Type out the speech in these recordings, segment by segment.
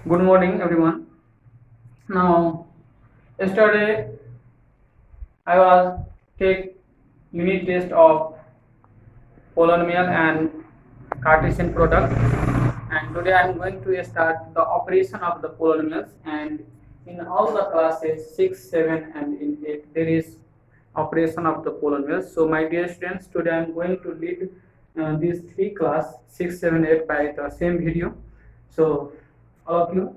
Good morning, everyone. Now, yesterday I was take unit test of polynomial and Cartesian product, and today I am going to start the operation of the polynomials. And in all the classes 6, 7, and in 8 there is operation of the polynomials. So, my dear students, today I am going to lead these three class 6, 7, 8 by the same video. So, all of you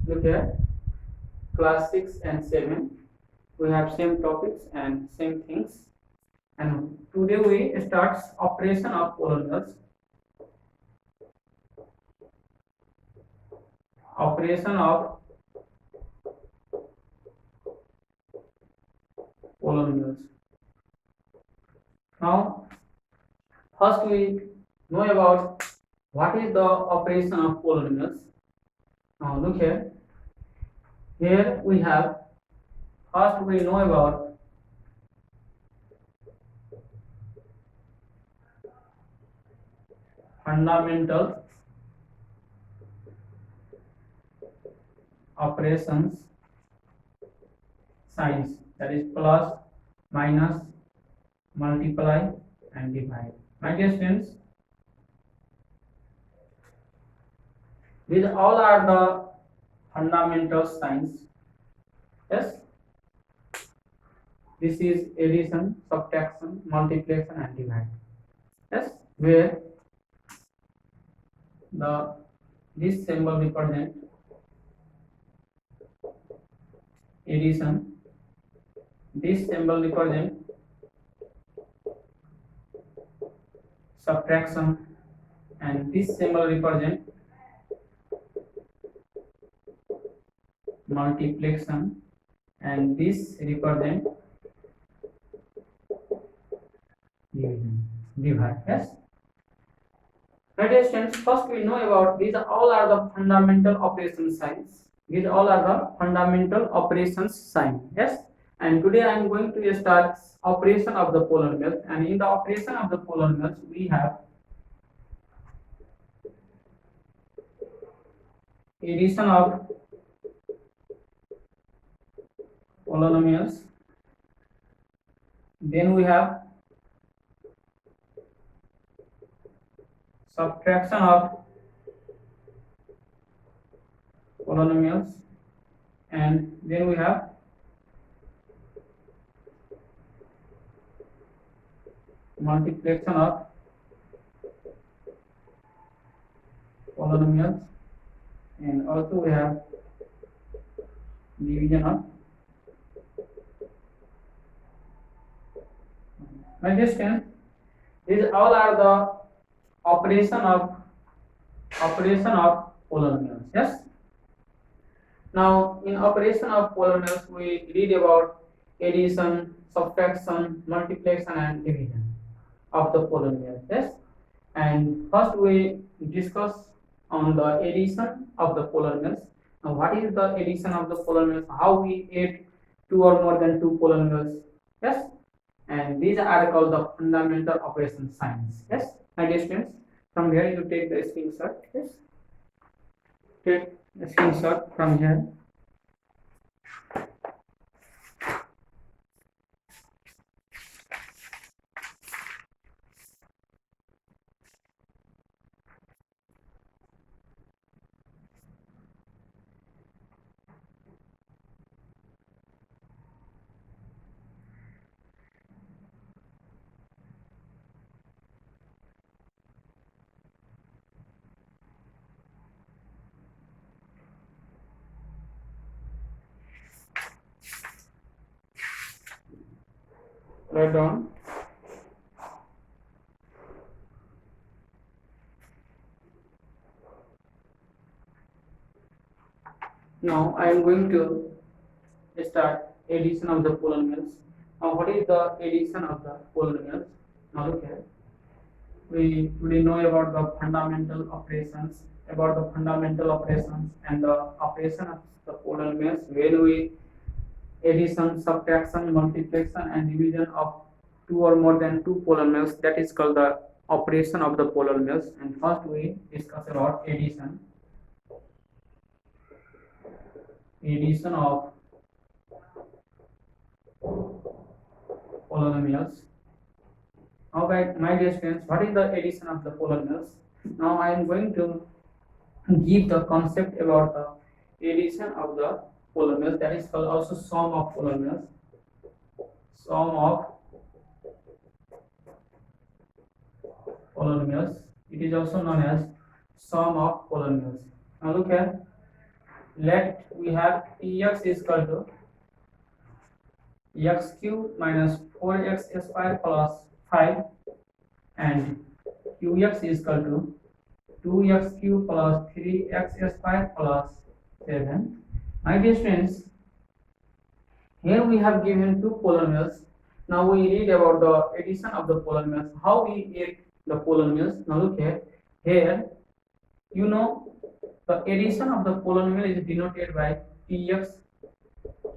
look here. Class 6 and 7 we have same topics and same things, and today we start operation of polynomials. Operation of polynomials. Now first we know about what is the operation of polynomials. Now look here. Here we have, first we know about fundamental operations signs, that is plus, minus, multiply and divide. My dear students, these all are the fundamental signs. Yes, this is addition, subtraction, multiplication and divide. Yes, where this symbol represent addition, this symbol represent subtraction, and this symbol represent multiplication, and this represent division, divide. Yes, my dear students, first we know about these all are the fundamental operation signs. These all are the fundamental operations sign. Yes, and today I am going to start operation of the polynomials, and in the operation of the polynomials we have addition of polynomials, then we have subtraction of polynomials, and then we have multiplication of polynomials, and also we have division of. My dear students, these all are the operation of polynomials. Yes. Now in operation of polynomials we read about addition, subtraction, multiplication and division of the polynomials. Yes, and first we discuss on the addition of the polynomials. Now what is the addition of the polynomials? How we add two or more than two polynomials? Yes, and these are called the fundamental operation signs. Yes, my dear students, from here you take the screenshot. Yes, take the screenshot from here. Write down. Now I am going to start addition of the polynomials. Now what is the addition of the polynomials? Now look here. We know about the fundamental operations, and the operation of the polynomials, where we addition, subtraction, multiplication and division of two or more than two polynomials, that is called the operation of the polynomials. And first we discuss about addition. addition of polynomials. Now, my dear students, what is the addition of the polynomials? Now I am going to give the concept about the addition of the polynomials, that is called also sum of polynomials. Sum of polynomials, it is also known as sum of polynomials. Now look here, let we have px is equal to x cube minus 4x square plus 5 and qx is equal to 2x cube plus 3x square plus 7. My dear students, here we have given two polynomials. Now we read about the addition of the polynomials. How we add the polynomials? Now look here. Here, you know, the addition of the polynomial is denoted by px,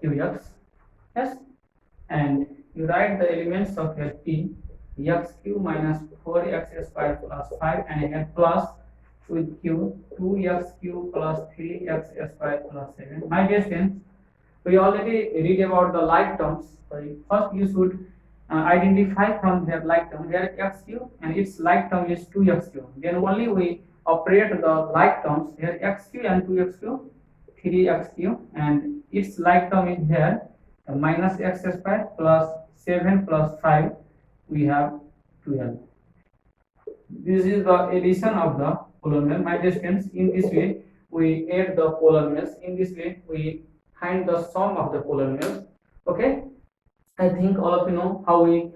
qx. Yes, and you write the elements of here p, x cube minus 4x square plus 5, and here plus with q 2x cube plus 3x square plus 7. My dear students, we already read about the like terms. First you should identify from their like term. Here x cube and its like term is 2x cube. Then only we operate the like terms. Here x cube and 2x cube, 3x cube, and its like term is here minus x square plus 7 plus 5. We have 12. This is the addition of the polynomial. My dear students, in this way we add the polynomials. In this way we find the sum of the polynomials. Okay, I think all of you know how we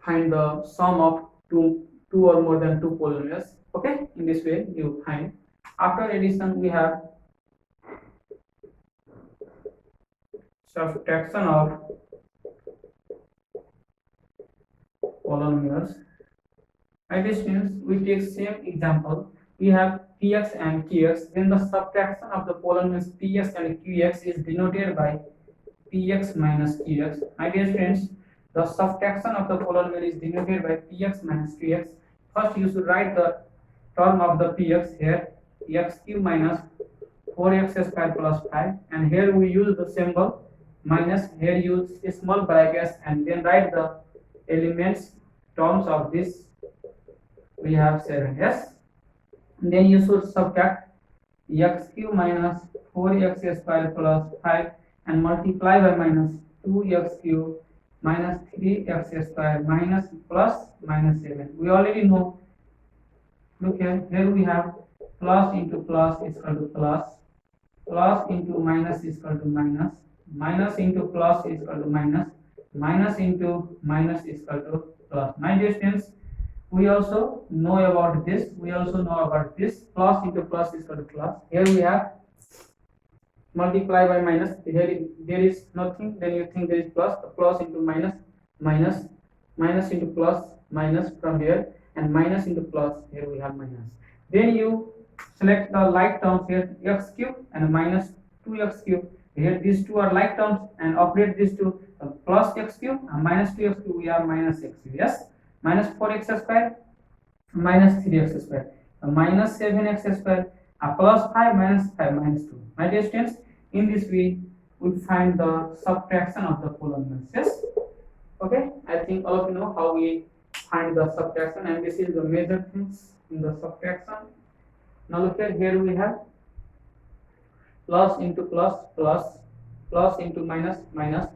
find the sum of two or more than two polynomials. Okay, in this way you find. After addition we have subtraction of polynomials. My dear students, we take same example. We have px and qx. Then the subtraction of the polynomials px and qx is denoted by px minus qx. My dear friends, the subtraction of the polynomial is denoted by px minus qx. First you should write the term of the px here, x cube minus 4x square plus 5, and here we use the symbol minus, here use small brackets, and then write the elements terms of this. We have 7. Yes, and then you should subtract x cube minus 4x square plus 5 and multiply by minus 2x cube minus 3x square minus plus minus 7. We already know. Look here, here we have plus into plus is equal to plus, plus into minus is equal to minus, minus into plus is equal to minus, minus into minus is equal to plus. My dear students, we also know about this. We also know about this. Plus into plus is equal to plus. Here we have multiply by minus. Here there is nothing. Then you think there is plus. Plus into minus, minus, minus into plus, minus from here, and minus into plus. Here we have minus. Then you select the like terms here, x cube and minus 2x cube. Here these two are like terms, and operate these two plus x cube and minus 2x cube. We have minus x cube. Yes. Minus 4x square minus 3x square minus 7x square plus 5 minus 5 minus 2. My dear students, in this way we find the subtraction of the polynomials. Yes, okay, I think all of you know how we find the subtraction, and this is the major things in the subtraction. Now look here we have plus into plus, plus, plus into minus, minus,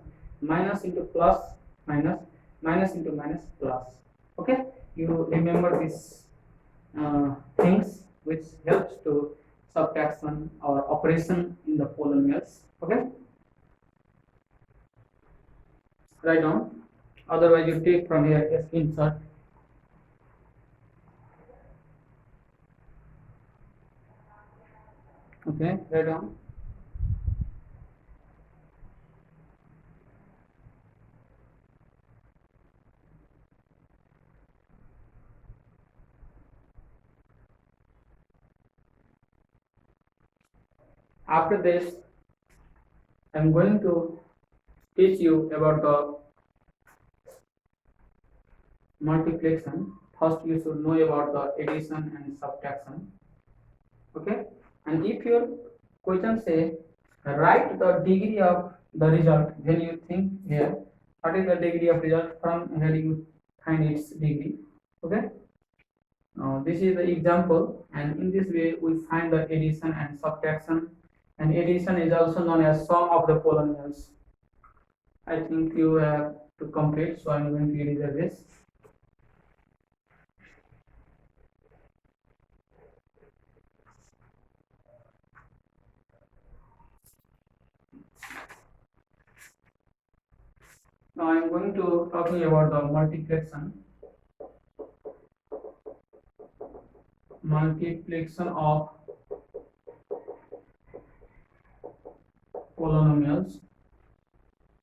minus into plus, minus, minus into minus, plus. Okay, you remember these things which helps to subtraction or operation in the polynomials. Okay, write down, otherwise you take from here a screenshot. Okay, write down. After this, I am going to teach you about the multiplication. First, you should know about the addition and subtraction. Okay, and if your question say write the degree of the result. Then you think here, what is the degree of result? From here you find its degree. Okay. Now this is the example, and in this way we find the addition and subtraction. And addition is also known as sum of the polynomials. I think you have to complete, so I'm going to erase this. Now I'm going to talking about the multiplication of polynomials.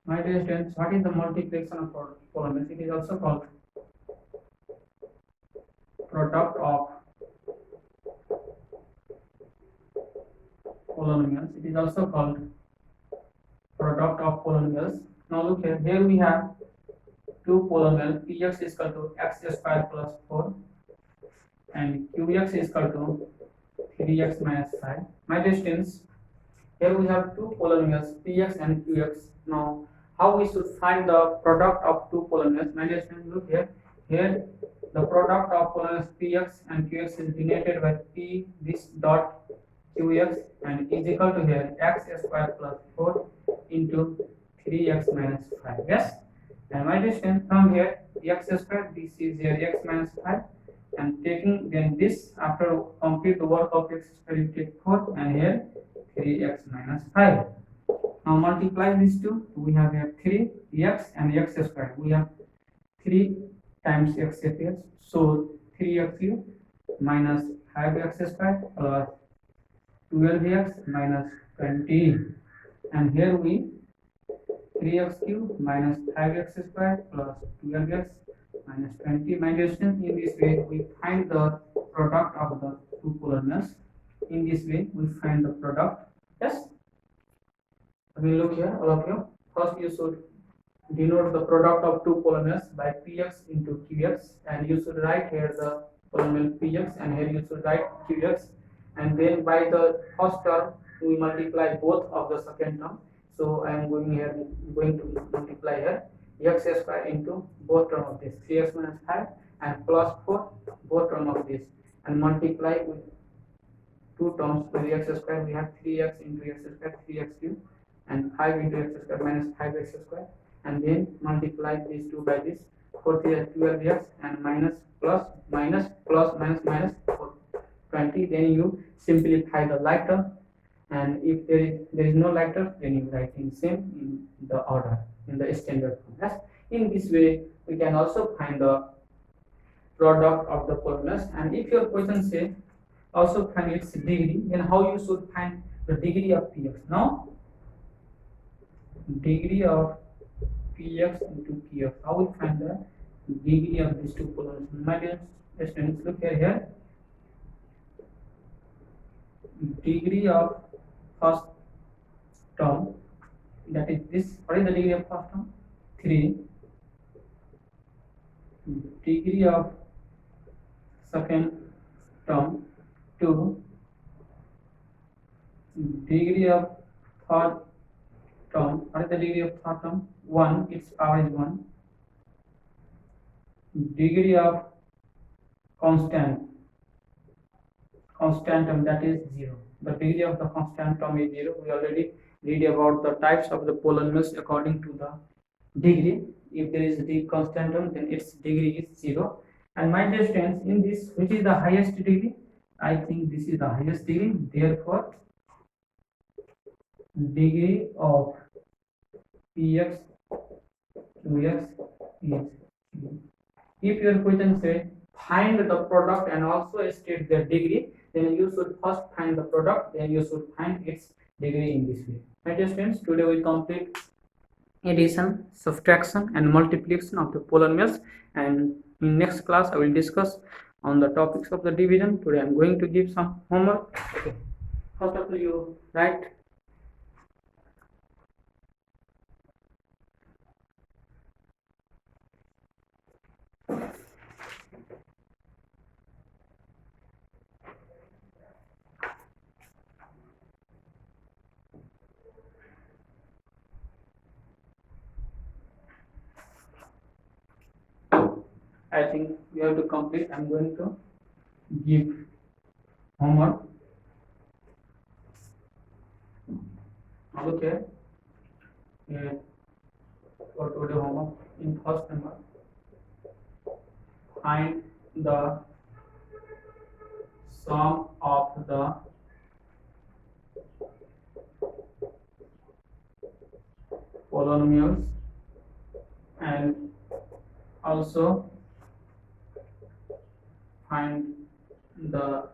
My dear students, what is the multiplication of polynomials? It is also called product of polynomials. It is also called product of polynomials. Now look here. Here we have two polynomials. Px is equal to x square plus 4 and qx is equal to 3x minus 5. My dear students, here we have two polynomials px and qx. Now how we should find the product of two polynomials? My dear students, look here. Here the product of polynomials px and qx is denoted by p this dot qx and is equal to here x square plus 4 into 3x minus 5. Yes, and my distance from here x square, this is here x minus 5, and taking then this after complete the work of x square you take 4 and here 3x minus 5. Now multiply these two, we have here 3x and x square. We have 3 times x appears, so 3x cube minus 5x square plus 12x minus 20, and here we 3x cube minus 5x square plus 12x minus 20. My distance, in this way we find the product of the two polynomials. In this way we find the product. Yes, we look here, all of you. First you should denote the product of two polynomials by px into qx, and you should write here the polynomial px and here you should write qx, and then by the first term we multiply both of the second term. So I am going to multiply here x square into both term of this 3x minus 5 and plus 4 both term of this, and multiply with two terms with x square. We have 3x into x square 3x cube and 5 into x square minus 5x square, and then multiply these two by this 4 3 12x and minus plus minus plus minus minus 4 20. Then you simplify the like term, and if there is no like term, then you write in same in the order in the standard form. Yes, in this way we can also find the product of the polynomials. And if your question say also find its degree, then how you should find the degree of px? Now degree of px into qx, how we find the degree of these two polynomials? My dear students, look here. Degree of first term, that is this. What is the degree of first term? 3. Degree of second term 2. Degree of third term, what is the degree of third term? 1, its power is 1. Degree of constant term, that is 0. The degree of the constant term is 0. We already read about the types of the polynomials according to the degree. If there is the constant term, then its degree is 0. And my dear students, in this, which is the highest degree? I think this is the highest degree. Therefore, degree of px qx is 3. If your question say find the product and also state their degree, then you should first find the product, then you should find its degree in this way. My dear students, today we complete addition, subtraction and multiplication of the polynomials, and in next class I will discuss on the topics of the division. Today I am going to give some homework. Okay. First of all, you write think we have to complete. I'm going to give homework. Okay. For today homework, in first number, find the sum of the polynomials and also find the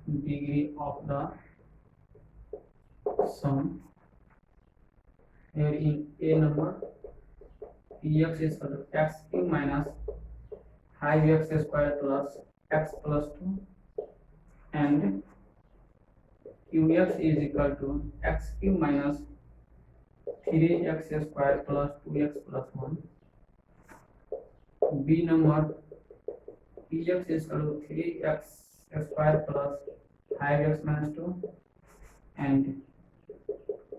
degree of the sum. Here in A number, px is equal to x cube minus 5x square plus x plus 2, and qx is equal to x cube minus 3x square plus 2x plus 1. B number, px is equal to 3x square plus 5x minus 2, and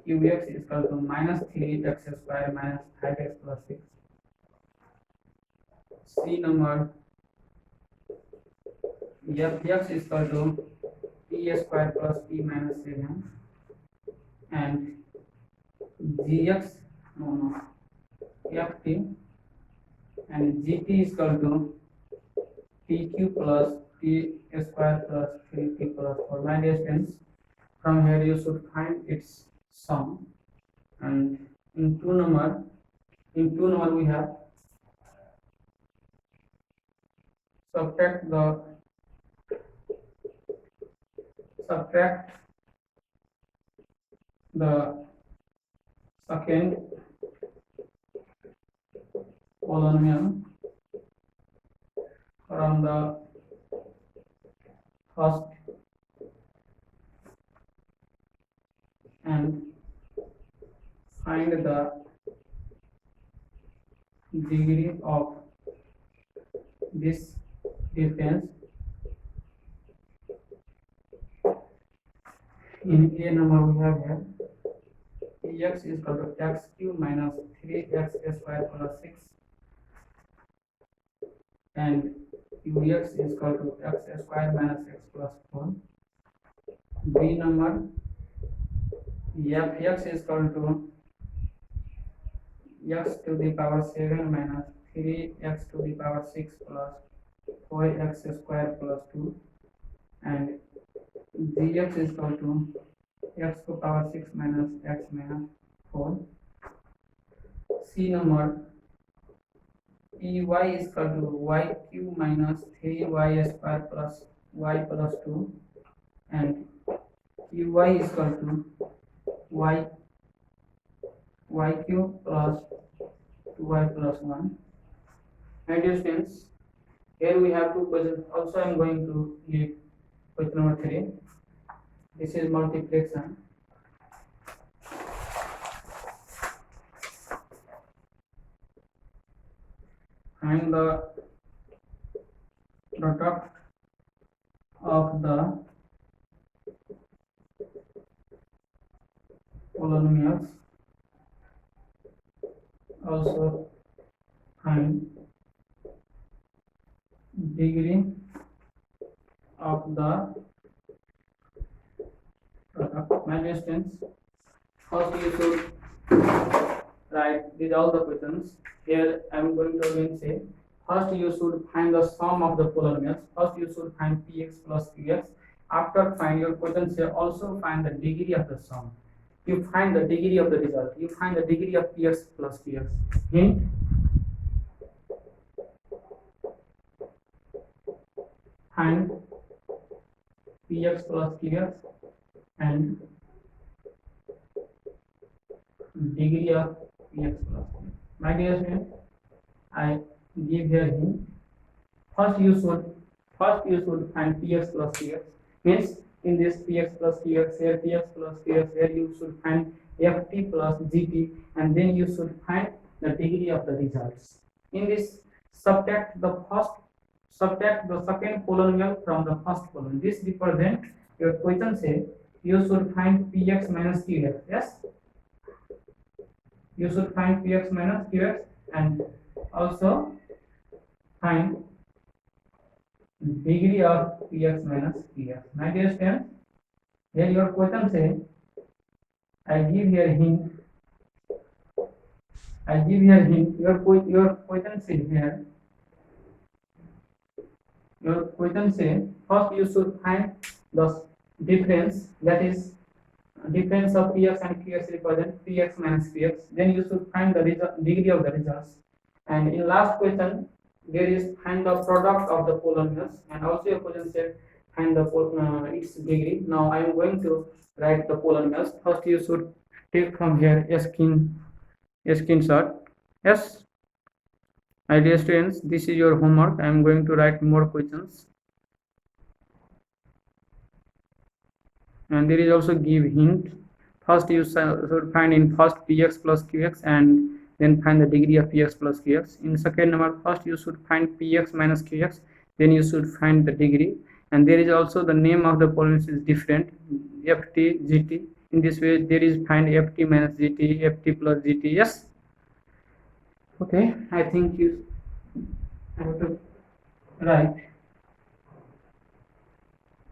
qx is equal to minus 3x square minus 5x plus 6. C number, fx is equal to p square plus p minus 7, and gx ft and gp is equal to pq plus p square plus 3p plus 4. My dear friends, from here you should find its sum, and in two number we have subtract the second polynomial from the first and find the degree of this difference. In A number we have here x is equal to x cube minus 3x square plus 6, and ux is equal to x square minus x plus 4. B number, fx is equal to x to the power 7 minus 3x to the power 6 plus 4x square plus 2, and gx is equal to x to power 6 minus x minus 4. C number, py is equal to y cube minus 3y square plus y plus 2, and qy is equal to y cube plus 2y plus 1. My dear friends, here we have two questions. Also I am going to give question number 3. This is multiplication. Find the product of the polynomials. Also find degree of the product. My dear students, first you should write these all the questions. Here I am going to again say, first you should find the sum of the polynomials. First you should find px plus qx. After find your question say also find the degree of the sum. You find the degree of the result. You find the degree of px plus qx. Hint: find px plus qx and degree of px plus qx. My dear friend, I give here hint. First you should find px plus qx. Means in this px plus qx, here px plus qx, here you should find ft plus gt, and then you should find the degree of the results. In this, subtract the second polynomial from the first polynomial. This represent your question say you should find px minus qx. Yes, you should find px minus qx, and also find degree of px minus px. My dear students, here your question say, I give here hint. Your question say here. Your question say first you should find the difference, that is difference of px and qx represent px minus px. Then you should find the degree of the results. And in last question there is find the product of the polynomials, and also your question said find the its degree. Now I am going to write the polynomials. First you should take from here a screenshot. Yes, my dear students, this is your homework. I am going to write more questions, and there is also give hint. First you should find in first px plus qx and then find the degree of px plus qx. In second number, first you should find px minus qx, then you should find the degree. And there is also the name of the polynomial is different, ft gt. In this way there is find ft minus gt, ft plus gt. Yes, okay, I think you have to write.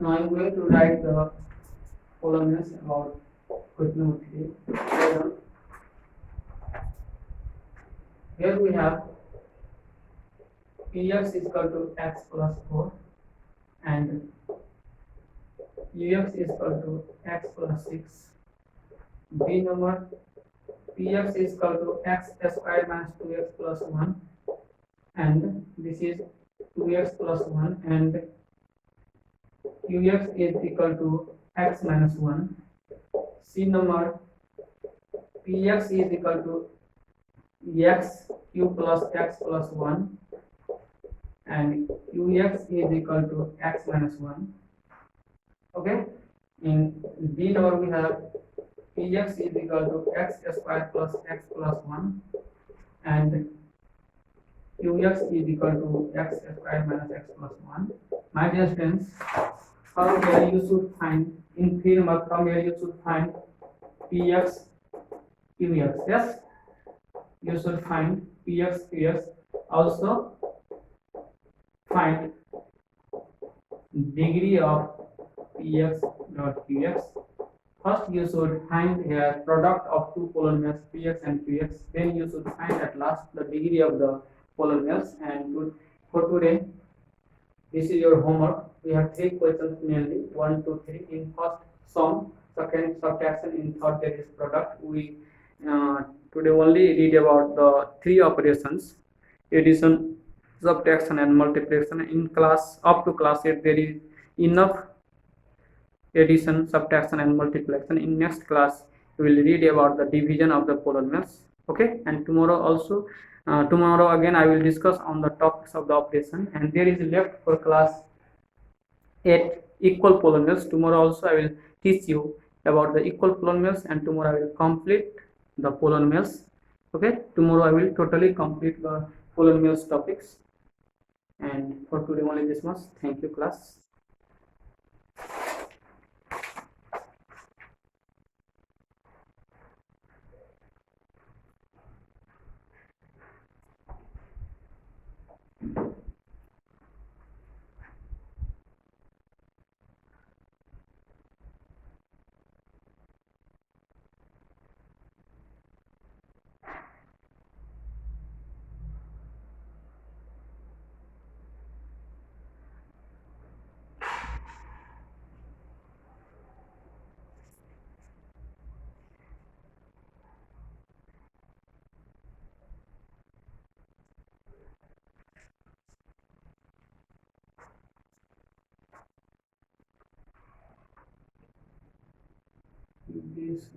Now I am going to write the polynomials about question number 3. Here we have px is equal to x plus 4 and ux is equal to x plus 6. B number, px is equal to x square minus 2x plus 1, and this is 2x plus 1, and qx is equal to x minus 1. C number, px is equal to x q plus x plus 1 and qx is equal to x minus 1. Okay, in D number we have px is equal to x square plus x plus 1 and qx is equal to x square minus x plus 1. My dear students, from here you should find, in 3 number, from here you should find px qx. Yes, you should find px qx. Also find degree of px dot qx. First you should find here product of two polynomials px and qx. Then you should find at last the degree of the polynomials. And for today, this is your homework. We have 3 questions mainly, 1, 2, 3. In first sum, second subtraction, in third there is product. We today only read about the 3 operations: addition, subtraction and multiplication. In class up to class 8 there is enough addition, subtraction and multiplication. In next class we will read about the division of the polynomials. Okay, and tomorrow also tomorrow again I will discuss on the topics of the operation, and there is left for class 8 equal polynomials. Tomorrow also I will teach you about the equal polynomials, and tomorrow I will complete the polynomials. Okay, tomorrow I will totally complete the polynomials topics. And for today only this much. Thank you class. This